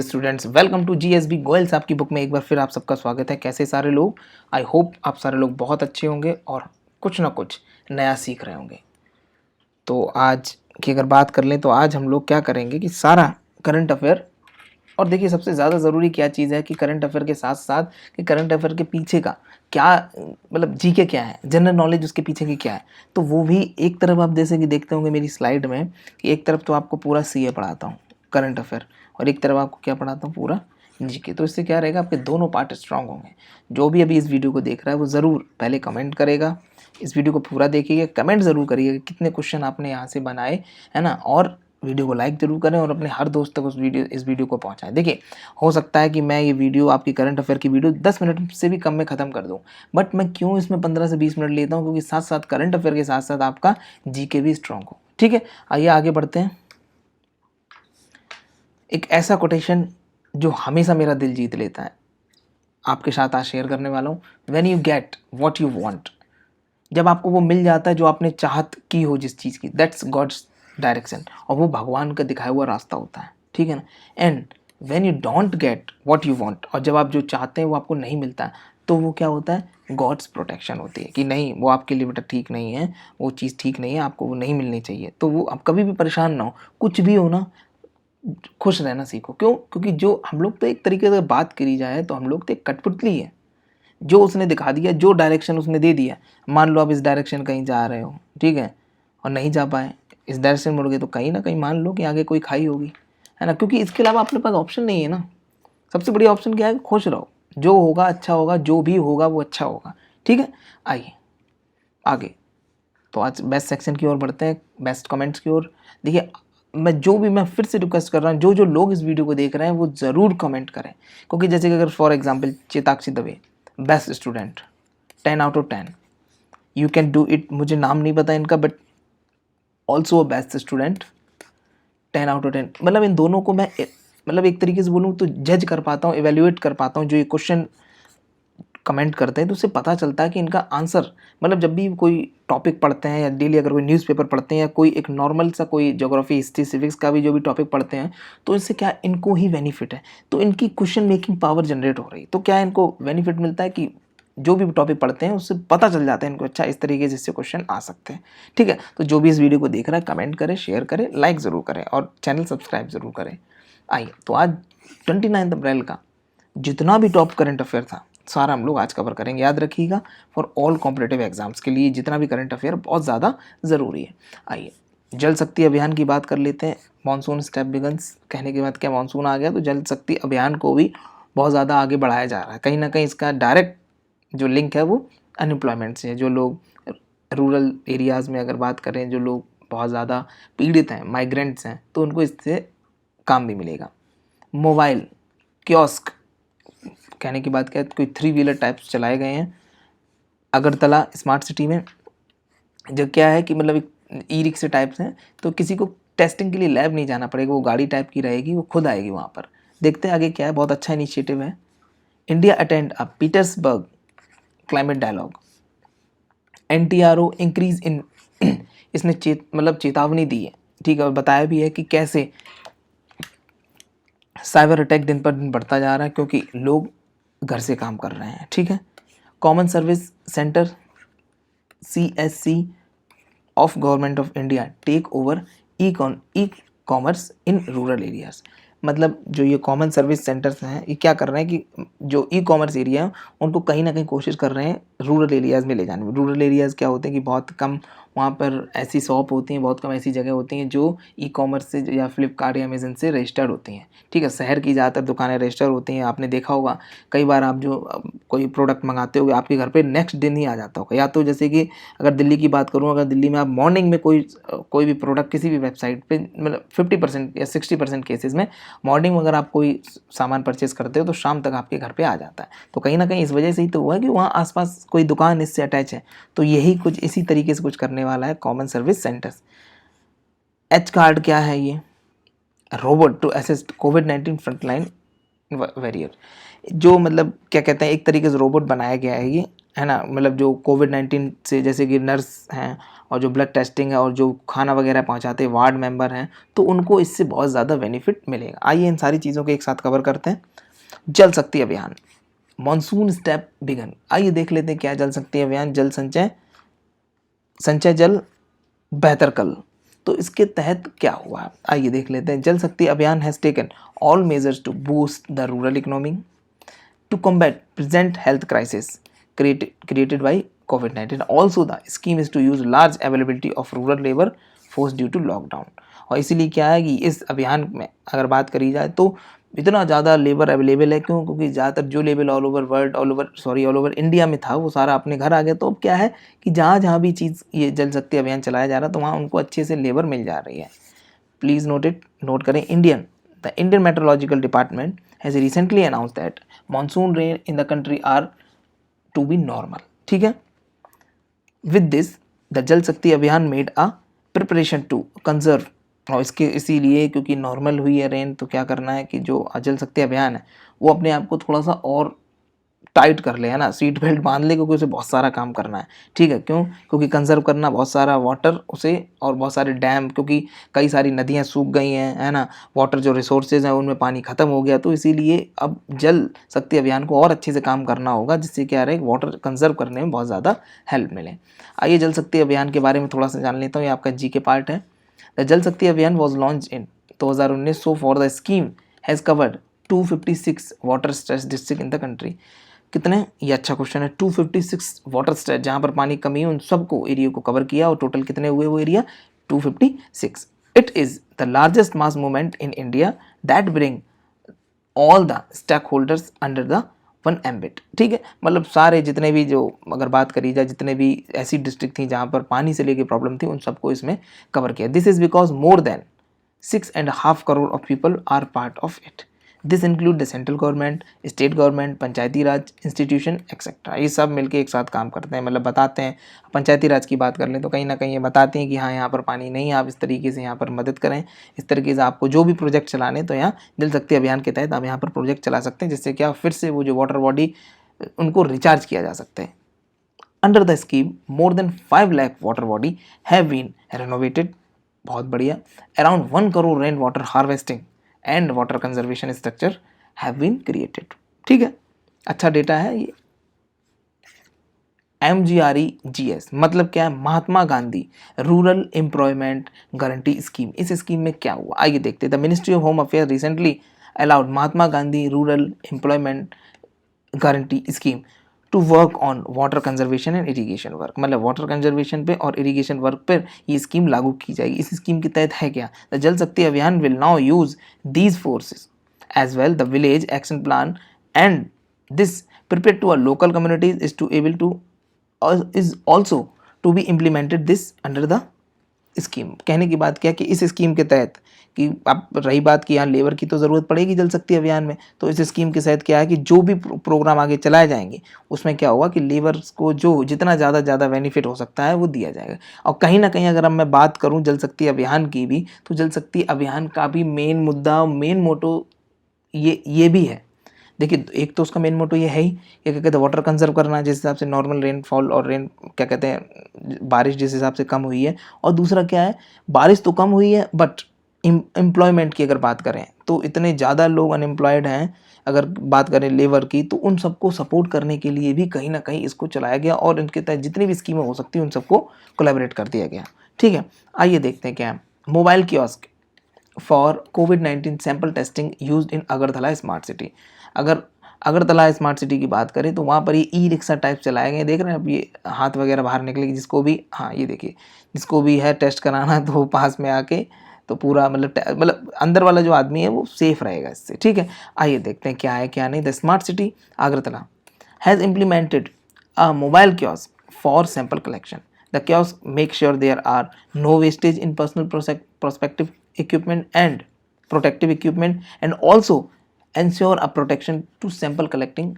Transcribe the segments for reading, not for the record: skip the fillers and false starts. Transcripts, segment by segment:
Students, welcome to GSB Goyal साहब की book में एक बार फिर आप सबका स्वागत है। कैसे सारे लोग? आई होप आप सारे लोग बहुत अच्छे होंगे और कुछ ना कुछ नया सीख रहे होंगे। तो आज की अगर बात कर लें तो आज हम लोग क्या करेंगे कि सारा करंट अफेयर, और देखिए सबसे ज़्यादा ज़रूरी क्या चीज़ है कि करंट अफेयर के साथ साथ कि करंट अफेयर के पीछे का क्या, मतलब जीके क्या है, जनरल नॉलेज उसके पीछे की क्या है। तो वो भी एक तरफ आप जैसे कि देखते होंगे मेरी स्लाइड में कि एक तरफ तो आपको पूरा सीए पढ़ाता हूँ करंट अफेयर, और एक तरफ आपको क्या पढ़ाता हूँ, पूरा जीके। तो इससे क्या रहेगा, आपके दोनों पार्ट स्ट्रांग होंगे। जो भी अभी इस वीडियो को देख रहा है वो ज़रूर पहले कमेंट करेगा, इस वीडियो को पूरा देखिएगा, कमेंट ज़रूर करिएगा कितने क्वेश्चन आपने यहाँ से बनाए, है ना। और वीडियो को लाइक जरूर करें और अपने हर दोस्त तक इस वीडियो को पहुंचाएं। देखिए हो सकता है कि मैं ये वीडियो, आपकी करंट अफेयर की वीडियो 10 मिनट से भी कम में ख़त्म कर दूं, बट मैं क्यों इसमें 15 से 20 मिनट लेता हूं, क्योंकि साथ साथ करंट अफेयर के साथ साथ आपका जीके भी स्ट्रांग हो। ठीक है, आइए आगे बढ़ते हैं। एक ऐसा कोटेशन जो हमेशा मेरा दिल जीत लेता है, आपके साथ आज शेयर करने वाला हूँ। When you get what you want, जब आपको वो मिल जाता है जो आपने चाहत की हो जिस चीज़ की, दैट्स गॉड्स डायरेक्शन, और वो भगवान का दिखाया हुआ रास्ता होता है। ठीक है ना। And when you don't get what you want, और जब आप जो चाहते हैं वो आपको नहीं मिलता है, तो वो क्या होता है, गॉड्स प्रोटेक्शन होती है कि नहीं वो आपके लिए बेटा ठीक नहीं है, वो चीज़ ठीक नहीं है, आपको वो नहीं मिलनी चाहिए। तो वो आप कभी भी परेशान ना हो, कुछ भी हो ना, खुश रहना सीखो। क्यों? क्योंकि जो हम लोग तो एक तरीके से बात करी जाए तो हम लोग तो एक कठपुतली है। जो उसने दिखा दिया, जो डायरेक्शन उसने दे दिया, मान लो आप इस डायरेक्शन कहीं जा रहे हो, ठीक है, और नहीं जा पाए, इस डायरेक्शन मुड़ गए, तो कहीं ना कहीं मान लो कि आगे कोई खाई होगी, है ना। क्योंकि इसके अलावा अपने पास ऑप्शन नहीं है ना। सबसे बड़ी ऑप्शन क्या है, खुश रहो, जो होगा अच्छा होगा, जो भी होगा वो अच्छा होगा। ठीक है, आइए आगे। तो आज बेस्ट सेक्शन की ओर बढ़ते हैं, बेस्ट कमेंट्स की ओर। देखिए मैं फिर से रिक्वेस्ट कर रहा हूँ, जो लोग इस वीडियो को देख रहे हैं वो ज़रूर कमेंट करें। क्योंकि जैसे कि अगर for example Chetakshi Dave, best student, 10 out of 10, you can do it, मुझे नाम नहीं पता इनका, but also a best student, 10 out of 10। मतलब इन दोनों को मैं मतलब एक तरीके से बोलूँ तो जज कर पाता हूँ, एवेल्युएट कर पाता हूँ। जो ये क्वेश्चन कमेंट करते हैं तो उससे पता चलता है कि इनका आंसर, मतलब जब भी कोई टॉपिक पढ़ते हैं या डेली अगर कोई न्यूज़पेपर पढ़ते हैं या कोई एक नॉर्मल सा कोई ज्योग्राफी, हिस्ट्री, सिविक्स का भी जो भी टॉपिक पढ़ते हैं, तो इससे क्या इनको ही बेनिफिट है। तो इनकी क्वेश्चन मेकिंग पावर जनरेट हो रही, तो क्या इनको बेनिफिट मिलता है कि जो भी टॉपिक पढ़ते हैं उससे पता चल जाता है इनको, अच्छा इस तरीके से इससे क्वेश्चन आ सकते हैं। ठीक है, तो जो भी इस वीडियो को देख रहा है कमेंट करें, शेयर करें, लाइक ज़रूर करें और चैनल सब्सक्राइब ज़रूर करें। आइए, तो आज 29 अप्रैल का जितना भी टॉप करंट अफेयर था सारा हम लोग आज कवर करेंगे। याद रखिएगा, फॉर ऑल कॉम्पिटेटिव एग्जाम्स के लिए जितना भी करंट अफेयर बहुत ज़्यादा ज़रूरी है। आइए जल शक्ति अभियान की बात कर लेते हैं। मानसून स्टेप बिगन्स कहने के बाद क्या मानसून आ गया, तो जल शक्ति अभियान को भी बहुत ज़्यादा आगे बढ़ाया जा रहा है। कहीं ना कहीं इसका डायरेक्ट जो लिंक है वो अनएम्प्लॉयमेंट से है। जो लोग रूरल एरियाज़ में अगर बात करें, जो लोग बहुत ज़्यादा पीड़ित हैं, माइग्रेंट्स हैं, तो उनको इससे काम भी मिलेगा। मोबाइल कियोस्क कहने की बात क्या है, कोई 3 व्हीलर टाइप्स चलाए गए हैं अगरतला स्मार्ट सिटी में। जो क्या है कि मतलब एक ई रिक्शा टाइप्स हैं, तो किसी को टेस्टिंग के लिए लैब नहीं जाना पड़ेगा, वो गाड़ी टाइप की रहेगी, वो खुद आएगी वहाँ पर। देखते हैं आगे क्या है, बहुत अच्छा इनिशिएटिव है। India attend a Petersberg climate dialogue, NTRO increase in इसने चेतावनी दी है। ठीक है, और बताया भी है कि कैसे साइबर अटैक दिन पर दिन बढ़ता जा रहा है क्योंकि लोग घर से काम कर रहे हैं। ठीक है, common service centre CSC of government of India take over e commerce in rural areas. मतलब जो ये कॉमन सर्विस सेंटर्स हैं, ये क्या कर रहे हैं कि जो ई कॉमर्स एरिया है उनको कहीं ना कहीं कोशिश कर रहे हैं रूरल एरियाज़ में ले जाने में। रूरल एरियाज़ क्या होते हैं कि बहुत कम वहाँ पर ऐसी शॉप होती हैं, बहुत कम ऐसी जगह होती हैं जो ई कॉमर्स से या फ्लिपकार्ट या अमेजन से रजिस्टर्ड होती हैं। ठीक है, शहर की ज़्यादातर दुकानें रजिस्टर होती हैं। आपने देखा होगा कई बार आप जो कोई प्रोडक्ट मंगाते होगे आपके घर पे नेक्स्ट दिन ही आ जाता होगा। या तो जैसे कि अगर दिल्ली की बात करूँ, अगर दिल्ली में आप मॉर्निंग में कोई भी प्रोडक्ट किसी भी वेबसाइट पे, मतलब 50% या 60% केसेस में मॉर्निंग में अगर आप कोई सामान परचेस करते हो तो शाम तक आपके घर पे आ जाता है। तो कहीं ना कहीं इस वजह से ही तो हुआ है कि वहाँ आसपास कोई दुकान इससे अटैच है। तो यही कुछ इसी तरीके से कुछ करने वाला है common service centres. H card क्या है, ये रोबोट टू असिस्ट कोविड-19 फ्रंटलाइन वेरी जो मतलब क्या कहते हैं, एक तरीके से रोबोट बनाया गया है ये, है ना, मतलब जो कोविड-19 से, जैसे कि नर्स हैं और जो ब्लड टेस्टिंग है और जो खाना वगैरह पहुंचाते हैं वार्ड मेंबर हैं, तो उनको इससे बहुत ज़्यादा बेनिफिट मिलेगा। आइए इन सारी चीज़ों को एक साथ कवर करते हैं। जल शक्ति अभियान, मॉनसून स्टेप बिगन। आइए देख लेते हैं क्या जल शक्ति अभियान, जल संचय, संचय जल बेहतर कल। तो इसके तहत क्या हुआ, आइए देख लेते हैं। Jal Shakti Abhiyan has taken all measures to boost the rural economy to combat present health crisis created by COVID-19. Also, the scheme is to use large availability of rural labor force due to lockdown. और इसीलिए क्या है कि इस अभियान में अगर बात करी जाए तो इतना ज़्यादा लेबर अवेलेबल है, क्यों? क्योंकि ज़्यादातर जो labour all over world, all over India में था, वो सारा अपने घर आ गया। तो अब क्या है कि जहाँ जहाँ भी चीज़ ये जल शक्ति अभियान चलाया जा रहा है, तो वहाँ उनको अच्छे से लेबर मिल जा रही है। प्लीज़ नोट करें। The Indian Meteorological Department has recently announced that monsoon rain in the country are to be normal. ठीक है। With this, the जल शक्ति अभियान made a preparation to conserve, और इसके इसीलिए क्योंकि नॉर्मल हुई है रेन, तो क्या करना है कि जो जल शक्ति अभियान है वो अपने आप को थोड़ा सा और टाइट कर ले, है ना, सीट बेल्ट बांध ले, क्योंकि उसे बहुत सारा काम करना है। ठीक है, क्यों? क्योंकि कंजर्व करना बहुत सारा वाटर उसे, और बहुत सारे डैम, क्योंकि कई सारी नदियाँ सूख गई हैं, है ना, वाटर जो रिसोर्सेज हैं उनमें पानी ख़त्म हो गया। तो इसीलिए अब जल शक्ति अभियान को और अच्छे से काम करना होगा, जिससे क्या रहे, वाटर कंजर्व करने में बहुत ज़्यादा हेल्प मिले। आइए जल शक्ति अभियान के बारे में थोड़ा सा जान लेता हूँ, ये आपका जी के पार्ट है। द जल शक्ति अभियान was launch in 2019, so for the scheme has covered 256 water stress district in the country. कितने, ये अच्छा क्वेश्चन है। 256 वाटर स्ट्रेच, जहाँ पर पानी कमी है उन सबको एरिया को कवर किया, और टोटल कितने हुए वो area, 256। It is the largest mass movement in India that bring all the stakeholders under the one ambit. ठीक है, मतलब सारे जितने भी, जो अगर बात करी जाए, जितने भी ऐसी डिस्ट्रिक्ट थी जहाँ पर पानी से लेके प्रॉब्लम थी, उन सबको इसमें कवर किया। This is because more than 6.5 crore of people are part of it. This include the central government, state government, panchayati raj institution etcetera. ये सब मिलके एक साथ काम करते हैं, मतलब बताते हैं। पंचायती राज की बात कर लें तो कहीं ना कहीं ये बताते हैं कि हाँ, यहाँ पर पानी नहीं है, आप इस तरीके से यहाँ पर मदद करें, इस तरीके से आपको जो भी प्रोजेक्ट चलाने, तो यहाँ जल शक्ति अभियान के तहत आप यहाँ पर प्रोजेक्ट चला सकते हैं, जिससे क्या फिर से वो जो वाटर बॉडी उनको रिचार्ज किया जा सकता है। Under the scheme more than 5 lakh water body have been renovated. बहुत बढ़िया। Around 1 crore rain water harvesting and water conservation structure have been created. ठीक है, अच्छा डेटा है ये। MGREGS मतलब क्या है, Mahatma Gandhi rural employment guarantee scheme. इस स्कीम में क्या हुआ, आइए देखते हैं। The ministry of home affair recently allowed Mahatma Gandhi rural employment guarantee scheme to work on water conservation and irrigation work. मतलब वाटर कंजर्वेशन पे और इरीगेशन वर्क पर ये स्कीम लागू की जाएगी। इस स्कीम के तहत है क्या, the Jal Shakti Abhiyan will now use these forces as well the village action plan, and this prepare to a local communities is to able to is also to be implemented this under the scheme. कहने की बात क्या कि इस scheme के तहत, कि अब रही बात कि यहाँ लेबर की तो ज़रूरत पड़ेगी जल शक्ति अभियान में, तो इस स्कीम के तहत क्या है कि जो भी प्रोग्राम आगे चलाए जाएंगे उसमें क्या होगा कि लेबर्स को जो जितना ज़्यादा बेनिफिट हो सकता है वो दिया जाएगा। और कहीं ना कहीं अगर अब मैं बात करूँ जल शक्ति अभियान की भी, तो जल शक्ति अभियान का भी मेन मुद्दा, मेन मोटो ये भी है। देखिए, एक तो उसका मेन मोटो ये है ही, क्या कहते हैं, वाटर कंजर्व करना, जिस हिसाब से नॉर्मल रेनफॉल और क्या कहते हैं, बारिश जिस हिसाब से कम हुई है। और दूसरा क्या है, बारिश तो कम हुई है, बट एम्प्लॉयमेंट की अगर बात करें तो इतने ज़्यादा लोग अनएम्प्लॉयड हैं, अगर बात करें लेबर की, तो उन सबको सपोर्ट करने के लिए भी कहीं ना कहीं इसको चलाया गया, और इनके तहत जितनी भी स्कीमें हो सकती हैं उन सबको कोलैबोरेट कर दिया गया। ठीक है, आइए देखते हैं क्या है। Mobile kiosk for covid sample testing used in Agartala smart city. अगर अगरतला स्मार्ट सिटी की बात करें तो वहाँ पर ये ई रिक्शा टाइप चलाए गए, देख रहे हैं अब ये हाथ वगैरह बाहर निकलेगी, जिसको भी, हाँ ये देखिए, जिसको भी है टेस्ट कराना तो पास में आके, तो पूरा मतलब अंदर वाला जो आदमी है वो सेफ रहेगा इससे। ठीक है, आइए देखते हैं क्या है क्या नहीं। The smart city Agartala has implemented a mobile kiosk for sample collection. The kiosk make sure there are no wastage in personal prospective equipment and protective equipment, and also ensure a protection to sample collecting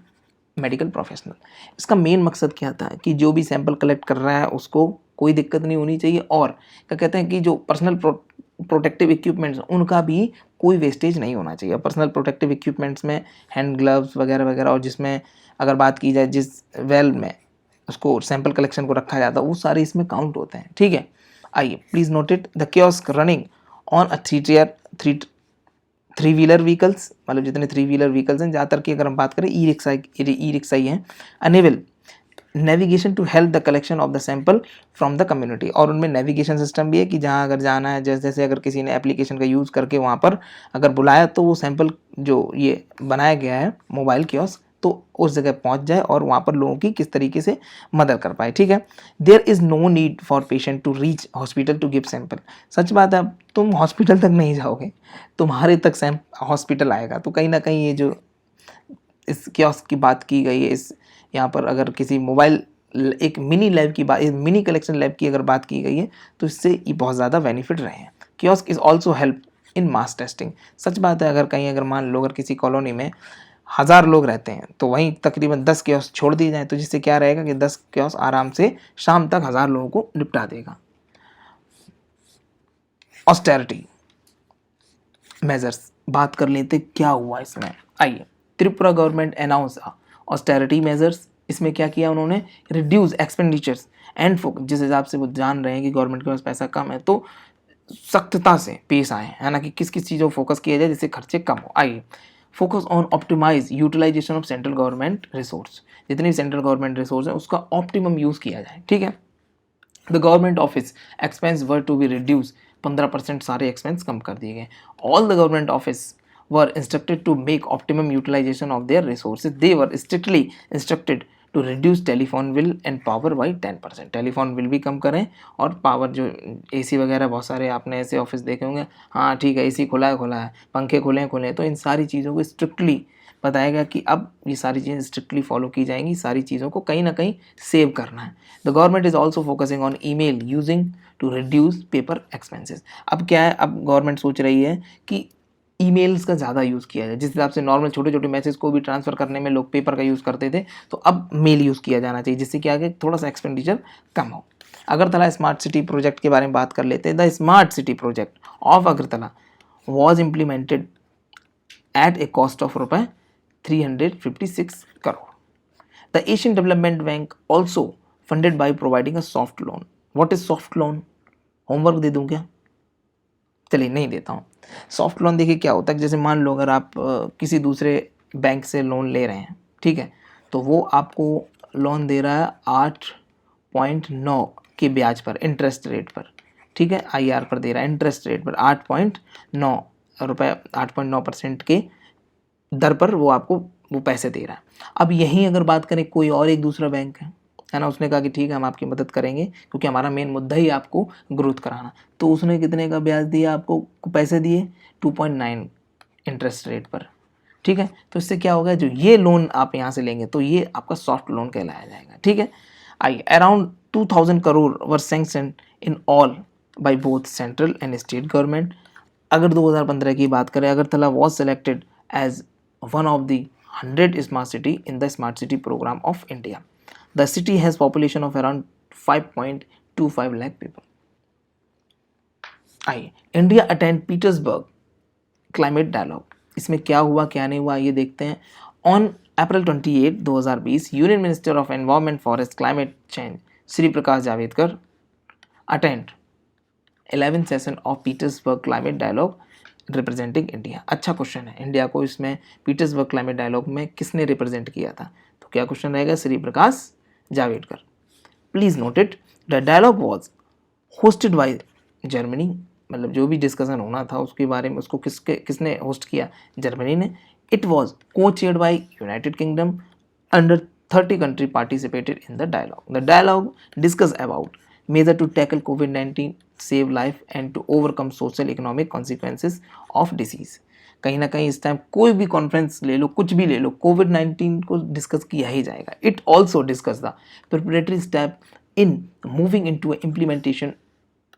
medical professional. इसका main मकसद क्या था कि जो भी sample collect कर रहा है उसको कोई दिक्कत नहीं होनी चाहिए, और क्या कहते हैं कि जो पर्सनल प्रोटेक्टिव इक्विपमेंट्स उनका भी कोई वेस्टेज नहीं होना चाहिए। पर्सनल प्रोटेक्टिव इक्विपमेंट्स में हैंड ग्लव्स वगैरह वगैरह, और जिसमें अगर बात की जाए जिस वेल में उसको सैंपल कलेक्शन को रखा जाता है, वो सारे इसमें काउंट होते हैं, ठीक है। आइए, please note it, the kiosk running on a three wheeler vehicles, मतलब जितने थ्री व्हीलर व्हीकल्स हैं, ज़्यादातर की अगर हम बात करें ई रिक्शा ही हैं, enable navigation to help the collection of the sample from the community. और उनमें नेविगेशन सिस्टम भी है कि जहाँ अगर जाना है, जैसे जैसे अगर किसी ने एप्लीकेशन का यूज़ करके वहाँ पर अगर बुलाया, तो वो सैंपल जो ये बनाया गया है मोबाइल कियोस्क, तो उस जगह पहुँच जाए और वहाँ पर लोगों की किस तरीके से मदद कर पाए, ठीक है। There is no need for patient to reach hospital to give sample. सच बात है, तुम हॉस्पिटल तक नहीं जाओगे, तुम्हारे तक हॉस्पिटल आएगा। तो कहीं ना कहीं ये जो इस कियोस्क की बात की गई है, इस यहाँ पर अगर किसी मोबाइल एक मिनी लैब की बात, मिनी कलेक्शन लैब की अगर बात की गई है, तो इससे ये बहुत ज़्यादा बेनिफिट रहे हैं। Kiosk is also help in mass testing. सच बात है, अगर कहीं अगर मान लो अगर किसी कॉलोनी में 1000 लोग रहते हैं, तो वहीं तकरीबन 10 कियोस्क छोड़ दिए जाएँ, तो जिससे क्या रहेगा कि 10 कियोस्क आराम से शाम तक 1000 लोगों को निपटा देगा। ऑस्टेरिटी मेजर्स बात कर लेते, क्या हुआ इसमें। आइए, Tripura government announce austerity measures. इसमें क्या किया उन्होंने, रिड्यूस एक्सपेंडिचर्स एंड फोकस। जिस हिसाब से वो जान रहे हैं कि गवर्नमेंट के पास पैसा कम है, तो सख्तता से पेश आए, है ना, कि किस किस चीज़ों को फोकस किया जाए जिससे खर्चे कम हो। आइए, focus on optimize utilization of central government resource. जितनी सेंट्रल गवर्नमेंट रिसोर्स है उसका ऑप्टिमम यूज़ किया जाए, ठीक है। The government office expense were to be reduce, 15% सारे एक्सपेंस कम कर दिए गए। All the government office were instructed to make optimum utilization of their resources. They were strictly instructed to reduce telephone bill and power by 10%। Telephone bill भी कम करें, और power जो एसी वगैरह, बहुत सारे आपने ऐसे ऑफिस देखे होंगे, हाँ ठीक है एसी खुला है, पंखे खुले हैं, तो इन सारी चीज़ों को स्ट्रिक्टली बताएगा कि अब ये सारी चीज़ें स्ट्रिक्टली फॉलो की जाएंगी, सारी चीज़ों को कहीं ना कहीं सेव करना है। The government is also focusing on email using to reduce paper expenses. अब क्या है, अब गवर्नमेंट सोच रही है कि ईमेल्स का ज़्यादा यूज़ किया जाए। जिस हिसाब से नॉर्मल छोटे छोटे मैसेज को भी ट्रांसफ़र करने में लोग पेपर का यूज़ करते थे, तो अब मेल यूज़ किया जाना चाहिए, जिससे क्या आगे थोड़ा सा एक्सपेंडिचर कम हो। अगरतला स्मार्ट सिटी प्रोजेक्ट के बारे में बात कर लेते हैं। The smart city project of Agartala was implemented at a cost of rupaye 356 crore. The Asian Development Bank also funded by providing a soft loan. What is soft loan? Homework दे दूं क्या? चलिए नहीं देता हूँ। सॉफ्ट लोन देखिए क्या होता है, जैसे मान लो अगर आप किसी दूसरे बैंक से लोन ले रहे हैं, ठीक है, तो वो आपको लोन दे रहा है 8.9 के ब्याज पर, इंटरेस्ट रेट पर, ठीक है, IR पर दे रहा है, इंटरेस्ट रेट पर 8.9 रुपये, 8.9% के दर पर वो आपको वो पैसे दे रहा है। अब यहीं अगर बात करें कोई और एक दूसरा बैंक है ना, उसने कहा कि ठीक है हम आपकी मदद करेंगे, क्योंकि हमारा मेन मुद्दा ही आपको ग्रोथ कराना। तो उसने कितने का ब्याज दिया आपको, पैसे दिए 2.9 इंटरेस्ट रेट पर, ठीक है। तो इससे क्या होगा, जो ये लोन आप यहाँ से लेंगे तो ये आपका सॉफ्ट लोन कहलाया जाएगा, ठीक है। आइए, around 2000 crore were sanction in all by both central and state government. अगर 2015 की बात करें, Agartala was selected as one of the 100 smart city in the smart city program of India. The city has population of around 5.25 lakh people. आइए, India attend Petersberg climate dialogue. इसमें क्या हुआ क्या नहीं हुआ ये देखते हैं। On April 28, 2020 union minister of environment forest climate change Shri Prakash Javadekar attend 11th session of Petersberg climate dialogue representing India. अच्छा क्वेश्चन है, इंडिया को इसमें पीटर्सबर्ग क्लाइमेट डायलॉग में किसने रिप्रेजेंट किया था, तो क्या क्वेश्चन रहेगा, Shri Prakash Javadekar. Please note it, the dialogue was hosted by Germany, मतलब जो भी डिस्कशन होना था उसके बारे में उसको किसने होस्ट किया, जर्मनी ने। It was co chaired by United Kingdom, under 30 country participated in the dialogue. The dialogue discuss about measure to tackle COVID-19, save life and to overcome social economic consequences of disease। कहीं ना कहीं इस time कोई भी conference ले लो, कुछ भी ले लो, कोविड-19 को डिस्कस किया ही जाएगा। It also discuss the preparatory step in moving into implementation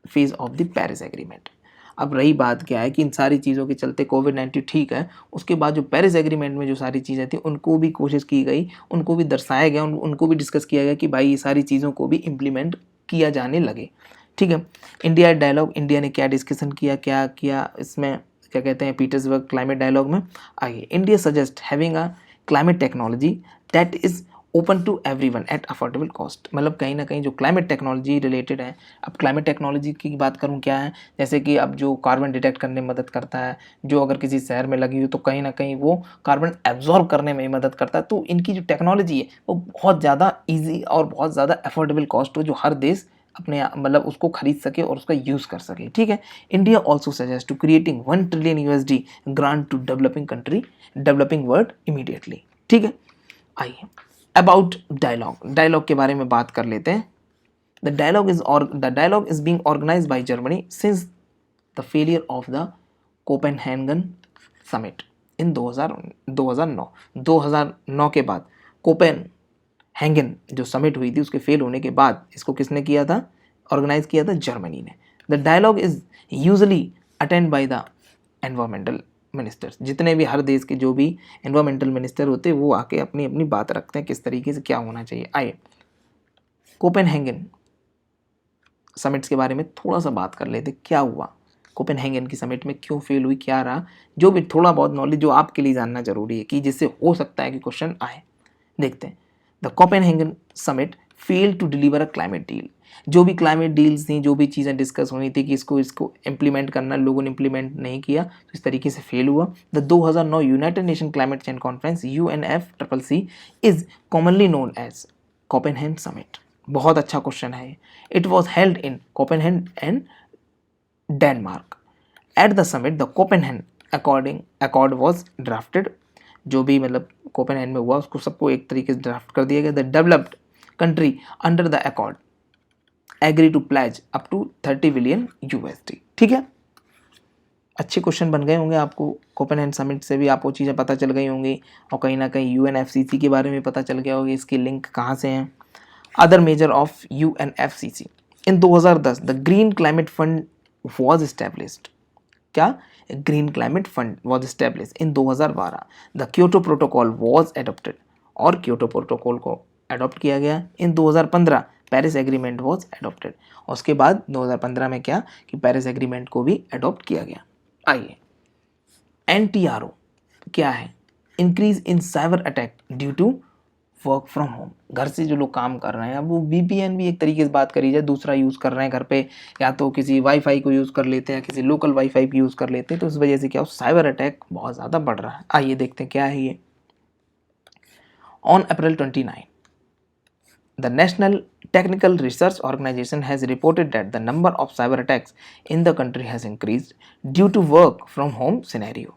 phase of the Paris agreement. अब रही बात क्या है कि इन सारी चीज़ों के चलते कोविड-19 ठीक है, उसके बाद जो पेरिस एग्रीमेंट में जो सारी चीज़ें थी उनको भी कोशिश की गई, उनको भी दर्शाया गया, उनको भी डिस्कस किया गया कि भाई ये सारी चीज़ों को भी इम्प्लीमेंट किया जाने लगे, ठीक है। इंडिया डायलॉग, इंडिया ने क्या डिस्कशन किया, क्या किया, इसमें क्या कहते हैं पीटर्सबर्ग क्लाइमेट डायलॉग में। आइए, India suggest having a climate technology that is open to everyone at affordable cost. मतलब कहीं ना कहीं जो क्लाइमेट टेक्नोलॉजी रिलेटेड है, अब क्लाइमेट टेक्नोलॉजी की बात करूं क्या है, जैसे कि अब जो कार्बन डिटेक्ट करने में मदद करता है, जो अगर किसी शहर में लगी हो तो कहीं ना कहीं वो कार्बन एब्जॉर्ब करने में मदद करता है। तो इनकी जो टेक्नोलॉजी है वो बहुत ज़्यादा ईजी और बहुत ज़्यादा अफोर्डेबल कॉस्ट हो, जो हर देश अपने मतलब उसको खरीद सके और उसका यूज़ कर सके। ठीक है, India also suggest to creating 1 trillion USD grant to developing world immediately. ठीक है, आइए अबाउट डायलॉग के बारे में बात कर लेते हैं। The dialogue is being organised by Germany since the failure of the Copenhagen summit in 2009 के बाद कोपेनहेगन जो समिट हुई थी उसके फेल होने के बाद इसको किसने किया था, ऑर्गेनाइज किया था जर्मनी ने। The dialogue is usually attend by the environmental ministers. जितने भी हर देश के जो भी एनवायरमेंटल मिनिस्टर होते हैं वो आके अपनी अपनी बात रखते हैं किस तरीके से क्या होना चाहिए। आइए कोपेनहेगन समिट्स के बारे में थोड़ा सा बात कर लेते, क्या हुआ कोपेनहेगन की समिट में, क्यों फेल हुई, क्या रहा, जो भी थोड़ा बहुत नॉलेज जो आपके लिए जानना जरूरी है कि जिससे हो सकता है कि क्वेश्चन आए। देखते हैं। The Copenhagen summit fail to deliver a climate deal. जो भी क्लाइमेट डील्स थी, जो भी चीज़ें डिस्कस हुई थी कि इसको इम्प्लीमेंट करना, लोगों ने इम्प्लीमेंट नहीं किया तो इस तरीके से फेल हुआ। The 2009 United Nation climate change conference UNFCCC is commonly known as Copenhagen summit. बहुत अच्छा क्वेश्चन है। It was held in Copenhagen and Denmark. At the summit the Copenhagen accord was drafted. जो भी मतलब कोपेनहेगन में हुआ उसको सबको एक तरीके से ड्राफ्ट कर दिया गया। The developed country under the accord agree to pledge up to 30 billion USD। ठीक है, अच्छे क्वेश्चन बन गए होंगे आपको। कोपेनहेगन समिट से भी आपको चीज़ें पता चल गई होंगी और कहीं ना कहीं UNFCCC के बारे में पता चल गया होगा इसकी लिंक कहाँ से हैं। Other major of UNFCCC in 2010 the green climate fund was established. क्या, green climate fund was established in 2012। The Kyoto protocol was adopted, और क्योटो प्रोटोकॉल को अडॉप्ट किया गया। In 2015 Paris agreement was adopted, और उसके बाद 2015 में क्या कि पेरिस एग्रीमेंट को भी एडॉप्ट किया गया। आइए NTRO क्या है, increase in cyber attack due to work from home. घर से जो लोग काम कर रहे हैं, अब वो VPN भी एक तरीके से बात करी जाए, दूसरा यूज़ कर रहे हैं घर पे, या तो किसी वाईफाई को यूज़ कर लेते हैं, किसी लोकल वाईफाई को यूज़ कर लेते हैं, तो इस वजह से क्या हो, साइबर अटैक बहुत ज़्यादा बढ़ रहा है। आइए देखते हैं क्या है ये। On April 29 the National Technical Research Organization has reported that the number of cyber attacks in the country has increased due to work from home scenario.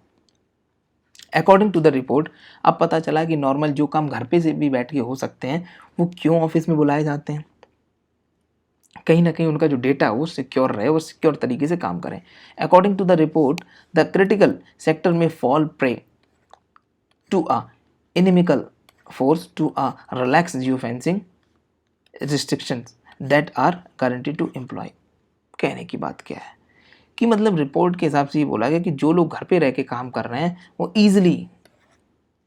According to the report, अब पता चला कि नॉर्मल जो काम घर पे से भी बैठ के हो सकते हैं वो क्यों ऑफिस में बुलाए जाते हैं। कहीं ना कहीं उनका जो डेटा है वो सिक्योर रहे, वो सिक्योर तरीके से काम करें। According to the report the critical sector may fall prey to a inimical force to a relax geo fencing restrictions that are guaranteed to employ. कहने की बात क्या है कि मतलब रिपोर्ट के हिसाब से ये बोला गया कि जो लोग घर पे रह के काम कर रहे हैं वो ईजिली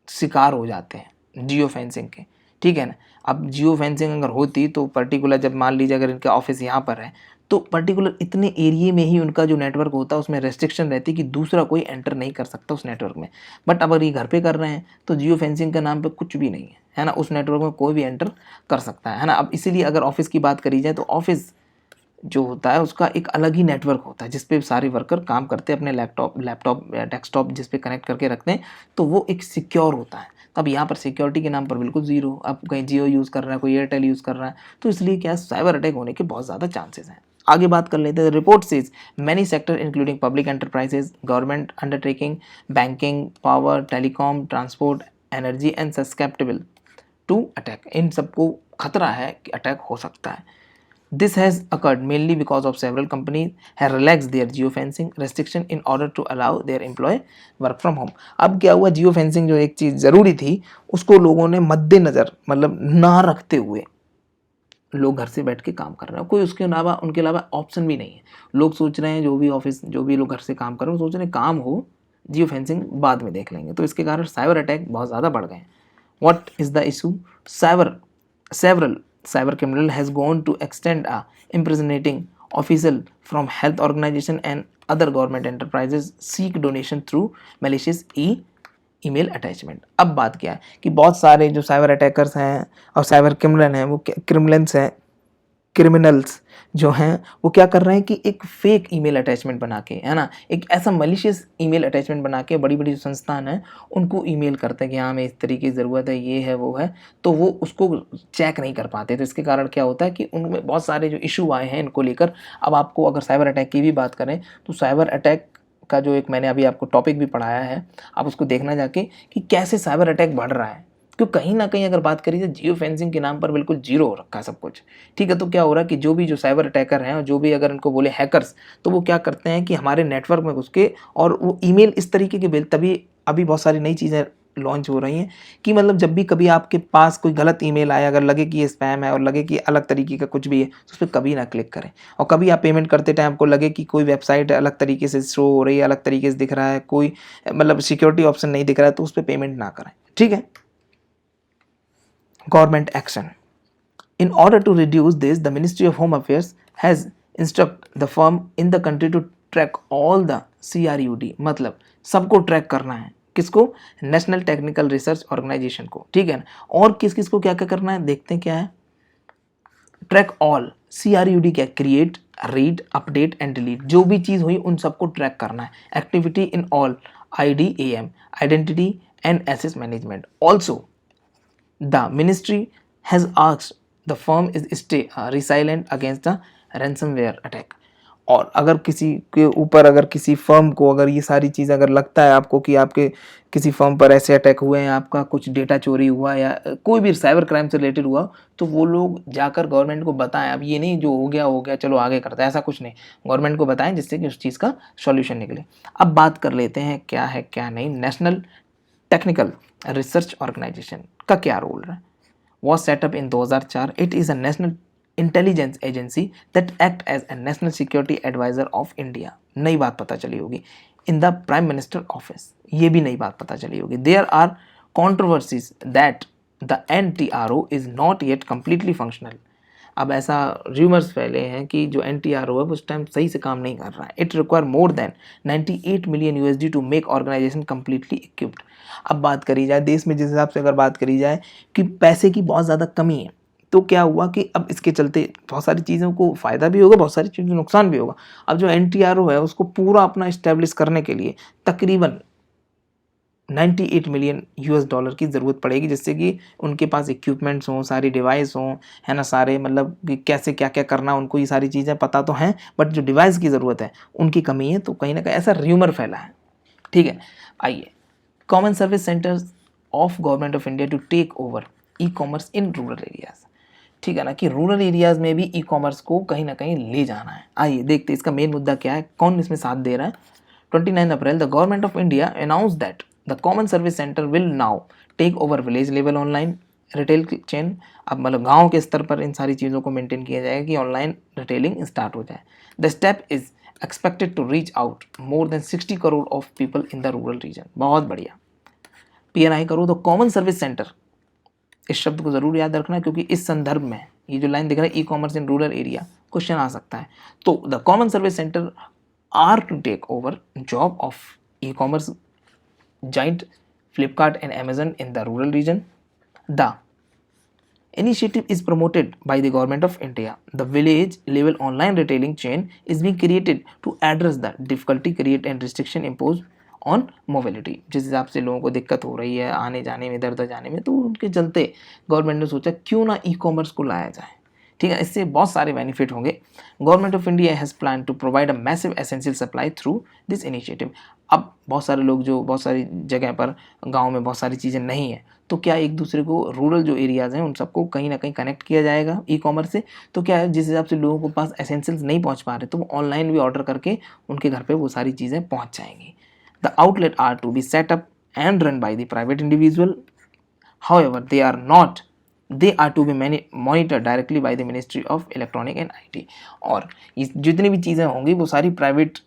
शिकार हो जाते हैं जियो फेंसिंग के। ठीक है ना, अब जियो फेंसिंग अगर होती तो पर्टिकुलर, जब मान लीजिए अगर इनका ऑफिस यहाँ पर है तो पर्टिकुलर इतने एरिया में ही उनका जो नेटवर्क होता है उसमें रेस्ट्रिक्शन रहती कि दूसरा कोई एंटर नहीं कर सकता उस नेटवर्क में। बट अगर ये घर पे कर रहे हैं तो जियो फेंसिंग के नाम पे कुछ भी नहीं है ना, उस नेटवर्क में कोई भी एंटर कर सकता है ना। अब इसीलिए अगर ऑफिस की बात करी जाए तो ऑफिस जो होता है उसका एक अलग ही नेटवर्क होता है जिस पे सारे वर्कर काम करते हैं, अपने लैपटॉप या डेस्कटॉप जिस पे कनेक्ट करके रखते हैं, तो वो एक सिक्योर होता है। अब यहाँ पर सिक्योरिटी के नाम पर बिल्कुल जीरो, अब कहीं जियो यूज़ कर रहा है, कोई एयरटेल यूज़ कर रहा है, तो इसलिए क्या साइबर अटैक होने के बहुत ज़्यादा चांसेस हैं। आगे बात कर लेते हैं। Report says many sector including public enterprises, government undertaking, banking, power, telecom, transport, energy and susceptible to attack. इन सबको खतरा है कि अटैक हो सकता है। This has occurred mainly because of several companies have relaxed their geofencing restriction in order to allow their employee work from home। अब क्या हुआ, जियो फेंसिंग जो एक चीज़ ज़रूरी थी उसको लोगों ने मद्देनज़र मतलब ना रखते हुए लोग घर से बैठ के काम कर रहे हैं, कोई उसके अलावा उनके अलावा ऑप्शन भी नहीं है। लोग सोच रहे हैं जो भी ऑफिस जो भी लोग घर से काम कर रहे हैं सोच रहे हैं काम हो, जियो फेंसिंग बाद में देख लेंगे, तो इसके कारण साइबर अटैक बहुत ज़्यादा बढ़ गए हैं। What is the issue, several cyber criminal has gone to extend a impersonating official from health organisation and other government enterprises seek donation through malicious email attachment. अब बात क्या है कि बहुत सारे जो साइबर अटैकर्स हैं और साइबर क्रिमिनल हैं, वो क्रिमिनल्स जो हैं वो क्या कर रहे हैं कि एक फेक ईमेल अटैचमेंट बना के, है ना, एक ऐसा मलिशियस ईमेल अटैचमेंट बना के बड़ी बड़ी जो संस्थान हैं उनको ईमेल करते हैं कि हाँ हमें इस तरीके की ज़रूरत है, ये है वो है, तो वो उसको चेक नहीं कर पाते। तो इसके कारण क्या होता है कि उनमें बहुत सारे जो इशू आए हैं इनको लेकर। अब आपको अगर साइबर अटैक की भी बात करें तो साइबर अटैक का जो एक मैंने अभी आपको टॉपिक भी पढ़ाया है, आप उसको देखना जाके कि कैसे साइबर अटैक बढ़ रहा है। क्योंकि कहीं ना कहीं अगर बात करिए जियो फेंसिंग के नाम पर बिल्कुल जीरो हो रखा है सब कुछ। ठीक है, तो क्या हो रहा है कि जो साइबर अटैकर हैं और जो भी अगर इनको बोले हैकर्स, तो वो क्या करते हैं कि हमारे नेटवर्क में घुस के और वो ईमेल इस तरीके के भेज, तभी अभी बहुत सारी नई चीज़ें लॉन्च हो रही हैं कि मतलब जब भी कभी आपके पास कोई गलत ईमेल आए, अगर लगे कि ये स्पैम है और लगे कि अलग तरीके का कुछ भी है, तो उस पर कभी ना क्लिक करें। और कभी आप पेमेंट करते टाइम आपको लगे कि कोई वेबसाइट अलग तरीके से शो हो रही है, अलग तरीके से दिख रहा है, कोई मतलब सिक्योरिटी ऑप्शन नहीं दिख रहा है, तो उस पर पेमेंट ना करें। ठीक है। Government action. In order to reduce this, the Ministry of Home Affairs has instructed the firm in the country to track all the CRUD, मतलब सबको ट्रैक करना है। किसको? नेशनल टेक्निकल रिसर्च ऑर्गेनाइजेशन को। ठीक है ना। और किस किस को क्या क्या करना है, देखते हैं क्या है। ट्रैक ऑल, CRUD क्या? Create, read, update and delete. जो भी चीज़ हुई उन सबको ट्रैक करना है। Activity in all, IDAM, identity and access management. Also the ministry has asked the firm is stay resilient against the ransomware attack। और अगर किसी के ऊपर, अगर किसी फर्म को अगर ये सारी चीज़ अगर लगता है आपको कि आपके किसी फर्म पर ऐसे अटैक हुए हैं, आपका कुछ डेटा चोरी हुआ या कोई भी साइबर क्राइम से रिलेटेड हुआ, तो वो लोग जाकर गवर्नमेंट को बताएं। अब ये नहीं जो हो गया चलो आगे करते हैं, ऐसा कुछ नहीं। गवर्नमेंट को बताएं जिससे कि उस चीज़ का सॉल्यूशन निकले। अब बात कर लेते हैं क्या है क्या नहीं। नेशनल टेक्निकल रिसर्च ऑर्गेनाइजेशन का क्या रोल है? was set up in 2004। It is a national intelligence agency that act as a national security advisor of India। नई बात पता चली होगी। In the Prime Minister office, ये भी नई बात पता चली होगी। There are controversies that the NTRO is not yet completely functional। अब ऐसा र्यूमर्स फैले हैं कि जो NTRO है उस टाइम सही से काम नहीं कर रहा है। It require more than 98 million USD to make organisation completely equipped. अब बात करी जाए देश में जिस हिसाब से अगर बात करी जाए कि पैसे की बहुत ज़्यादा कमी है, तो क्या हुआ कि अब इसके चलते बहुत सारी चीज़ों को फ़ायदा भी होगा, बहुत सारी चीज़ों को नुकसान भी होगा। अब जो NTRO है उसको पूरा अपना इस्टेब्लिश करने के लिए तकरीबन 98 मिलियन US डॉलर की ज़रूरत पड़ेगी, जिससे कि उनके पास इक्विपमेंट्स हों, सारी डिवाइस हों, है ना, सारे मतलब कि कैसे क्या क्या करना, उनको ये सारी चीज़ें पता तो हैं, बट जो डिवाइस की ज़रूरत है उनकी कमी है। तो कहीं ना कहीं ऐसा र्यूमर फैला है। ठीक है, आइए। Common service centres of government of India to take over e commerce in rural areas. ठीक है ना, कि रूरल एरियाज़ में भी ई-कॉमर्स को कहीं ना कहीं ले जाना है। आइए देखते हैं इसका मेन मुद्दा क्या है, कौन इसमें साथ दे रहा है। 29 April the government of India announce that the common service center will now take over village level online retail chain. अब मतलब गाँव के स्तर पर इन सारी चीज़ों को मेंटेन किया जाएगा कि ऑनलाइन रिटेलिंग स्टार्ट हो जाए। The step is expected to reach out more than 60 crore of people in the rural region. बहुत बढ़िया। PNI करो तो कॉमन सर्विस सेंटर, इस शब्द को ज़रूर याद रखना, क्योंकि इस संदर्भ में ये जो लाइन दिख रहा है e-commerce in rural area, question आ सकता है। तो the common service center are to take over job of e-commerce giant Flipkart and Amazon in the rural region. The initiative is promoted by the government of India. The village level online retailing chain is being created to address the difficulty create and restriction imposed on mobility। जिस हिसाब से लोगों को दिक्कत हो रही है आने जाने में, इधर उधर जाने में, तो उनके चलते गवर्नमेंट ने सोचा क्यों ना ई-कॉमर्स को लाया जाए। ठीक है, इससे बहुत सारे बेनिफिट होंगे। Government of India has plan to provide a massive essential supply through this initiative. अब बहुत सारे लोग जो बहुत सारी जगह पर गांव में बहुत सारी चीज़ें नहीं है, तो क्या एक दूसरे को रूरल जो एरियाज़ हैं उन सबको कहीं ना कहीं कनेक्ट किया जाएगा ई-कॉमर्स से। तो क्या है, जिस हिसाब से लोगों के पास एसेंशियल्स नहीं पहुंच पा रहे, तो वो ऑनलाइन भी ऑर्डर करके उनके घर पे वो सारी चीज़ें पहुंच जाएंगी। The outlet are to be set up and run by the private individual, however they are to be monitored directly by the Ministry of Electronic and IT। और ये जितनी भी चीज़ें होंगी वो सारी प्राइवेट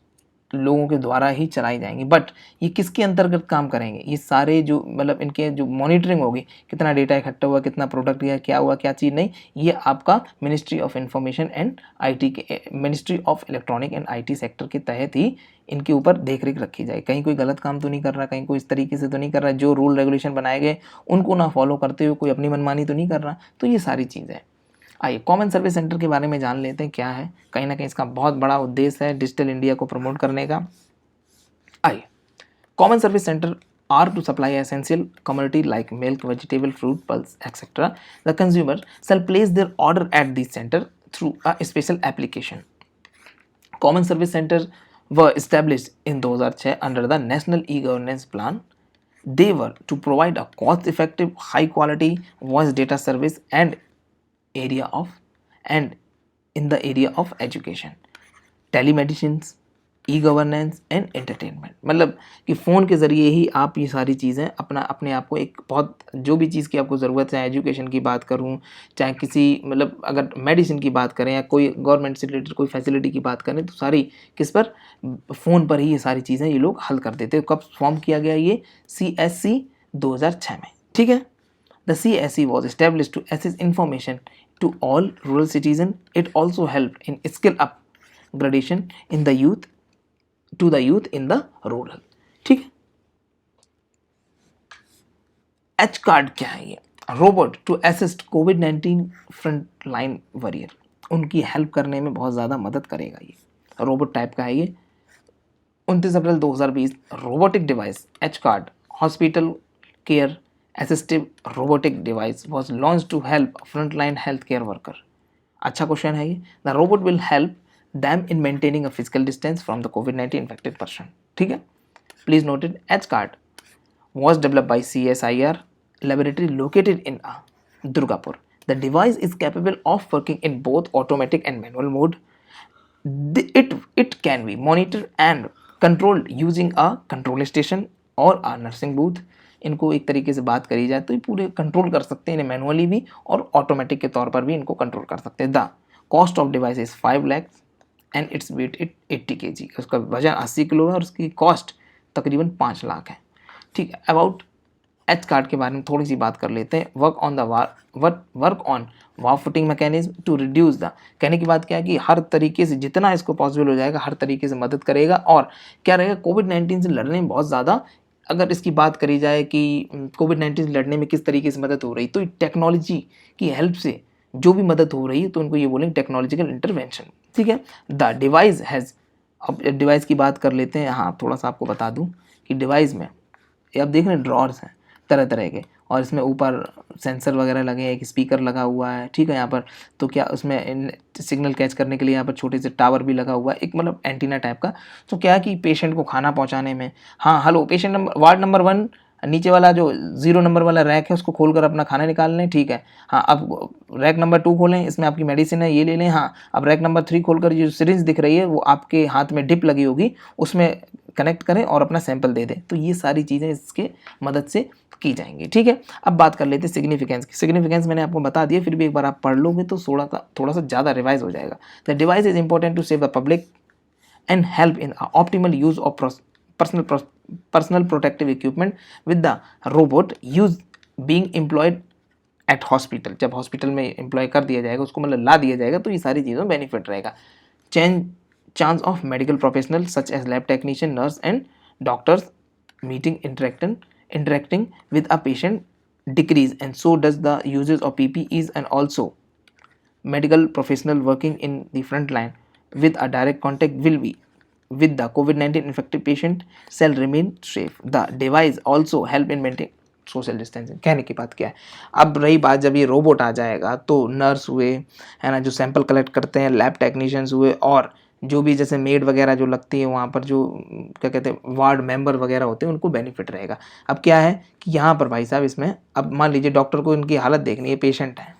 लोगों के द्वारा ही चलाई जाएंगी। बट ये किसके अंतर्गत काम करेंगे, ये सारे जो मतलब इनके जो मॉनिटरिंग होगी, कितना डेटा इकट्ठा हुआ, कितना प्रोडक्ट गया, क्या हुआ क्या चीज़ नहीं, ये आपका ministry of information and IT के, ministry of electronic and IT sector के तहत ही इनके ऊपर देख रेख रखी जाए। कहीं कोई गलत काम तो नहीं कर रहा, कहीं कोई इस तरीके से तो नहीं कर रहा, जो रूल रेगुलेशन बनाए गए उनको ना फॉलो करते हुए कोई अपनी मनमानी तो नहीं कर रहा। तो ये सारी चीज़ें। आइए कॉमन सर्विस सेंटर के बारे में जान लेते हैं क्या है। कहीं ना कहीं इसका बहुत बड़ा उद्देश्य है डिजिटल इंडिया को प्रमोट करने का। आइए, common service centre are to supply essential commodity like milk, vegetable, fruit, pulse, etc. The consumer shall place their order at the center through a special application. Common service centers were established in 2006 under the National E-Governance Plan. They were to provide a cost-effective, high-quality voice data service and in the area of education, telemedicine, e governance and entertainment. मतलब कि phone के ज़रिए ही आप ये सारी चीज़ें अपने आप को एक बहुत जो भी चीज़ की आपको ज़रूरत है, चाहे एजुकेशन की बात करूँ, चाहे किसी मतलब अगर मेडिसिन की बात करें या कोई गवर्नमेंट से रिलेटेड कोई फैसिलिटी की बात करें, तो सारी किस पर, फ़ोन पर ही ये सारी चीज़ें ये लोग हल कर देते हैं। कब फॉर्म किया गया ये CSC 2006 में, ठीक है। The CSC was established to assess information to all rural citizens. It also helped in skill upgradation in the youth to the youth in the rural, ठीक है। एच कार्ड क्या है ये? रोबोट टू असिस्ट कोविड-19 front line warrior, उनकी help करने में बहुत ज़्यादा मदद करेगा ये। रोबोट टाइप का है ये। 29 April 2020 robotic device H card hospital care assistive robotic device was launch to help front line health care worker. अच्छा क्वेश्चन है ये। The robot will help them in maintaining a physical distance from the COVID-19 infected person, ठीक है। Please note it, H card was developed by CSIR laboratory located in Durgapur. The device is capable of working in both automatic and manual mode. It can be monitored and controlled using a control station or a nursing booth. इनको एक तरीके से बात करी जाए तो ये पूरे कंट्रोल कर सकते हैं, इन्हें मैनुअली भी और ऑटोमेटिक के तौर पर भी इनको कंट्रोल कर सकते हैं। The cost of device is 5 lakh and its weight 80 kg। उसका वजन 80 किलो है और उसकी कॉस्ट तकरीबन 5 लाख है, ठीक है। अबाउट एच कार्ड के बारे में थोड़ी सी बात कर लेते हैं। Work on war footing mechanism to reduce the, कहने की बात क्या है कि हर तरीके से जितना इसको पॉसिबल हो जाएगा हर तरीके से मदद करेगा। और क्या रहेगा, कोविड-19 से लड़ने में बहुत ज़्यादा, अगर इसकी बात करी जाए कि कोविड-19 से लड़ने में किस तरीके से मदद हो रही, तो टेक्नोलॉजी की हेल्प से जो भी मदद हो रही है तो उनको ये बोलेंगे टेक्नोलॉजिकल इंटरवेंशन, ठीक है। द डिवाइस हैज़, अब डिवाइस की बात कर लेते हैं। हाँ, थोड़ा सा आपको बता दूं कि डिवाइस में ये आप देख रहे हैं ड्रॉर्स हैं तरह तरह के, और इसमें ऊपर सेंसर वगैरह लगे हैं, एक स्पीकर लगा हुआ है, ठीक है। यहाँ पर तो क्या उसमें सिग्नल कैच करने के लिए यहाँ पर छोटे से टावर भी लगा हुआ है, एक मतलब एंटीना टाइप का। तो क्या है कि पेशेंट को खाना पहुँचाने में, हाँ hello patient number ward number 1, नीचे वाला जो 0 नंबर वाला रैक है उसको खोलकर अपना खाना निकाल लें, ठीक है। हाँ, अब रैक नंबर 2 खोलें, इसमें आपकी मेडिसिन है, ये ले लें। हाँ, अब रैक नंबर 3 खोलकर जो सिरिंज दिख रही है वो आपके हाथ में डिप लगी होगी, उसमें कनेक्ट करें और अपना सैंपल दे दें। तो ये सारी चीज़ें इसके मदद से की जाएंगी, ठीक है। अब बात कर लेते हैं सिग्निफिकेंस की। सिग्निफिकेंस मैंने आपको बता दिया, फिर भी एक बार आप पढ़ लोगे तो थोड़ा सा ज़्यादा रिवाइज हो जाएगा। The device is important to save the public and help in optimal use of personal protective equipment with the robot use being employed at hospital। जब हॉस्पिटल में एम्प्लॉय कर दिया जाएगा, उसको मतलब ला दिया जाएगा, तो ये सारी चीज़ों में बेनिफिट रहेगा। Chance of medical professional such as lab technician, nurse and doctors meeting interacting with a patient decrease, and so does the uses of PPEs, and also medical professional working in the front line with a direct contact will be with the COVID-19 infected patient shall remain safe. The device also help in maintaining social distancing. कहने की बात क्या है, अब रही बात जब ये रोबोट आ जाएगा तो नर्स हुए है ना, जो सैंपल कलेक्ट करते हैं, लैब टेक्नीशियंस हुए, और जो भी जैसे मेड वगैरह जो लगती है वहाँ पर, जो क्या कहते हैं वार्ड मेंबर वगैरह होते हैं, उनको बेनिफिट रहेगा। अब क्या है कि यहाँ पर भाई साहब इसमें, अब मान लीजिए डॉक्टर को इनकी हालत देखनी है, पेशेंट है,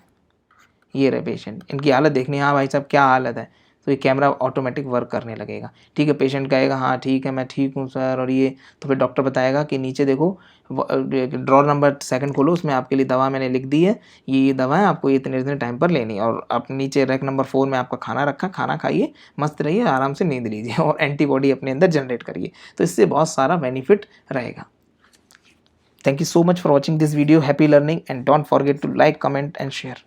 ये रहे पेशेंट, इनकी हालत देखनी है, हाँ भाई साहब क्या हालत है, तो ये कैमरा ऑटोमेटिक वर्क करने लगेगा। ठीक है, पेशेंट कहेगा हाँ ठीक है, मैं ठीक हूँ सर, और ये तो फिर डॉक्टर बताएगा कि नीचे देखो ड्रॉर नंबर 2 खोलो, उसमें आपके लिए दवा मैंने लिख दी है, ये दवा है, आपको ये इतने टाइम पर लेनी है, और आप नीचे रैक नंबर 4 में आपका खाना रखा, खाना खाइए, मस्त रहिए, आराम से नींद लीजिए और एंटीबॉडी अपने अंदर जनरेट करिए। तो इससे बहुत सारा बेनिफिट रहेगा। Thank you so much for watching this video. Happy learning, and don't forget to like, comment and share.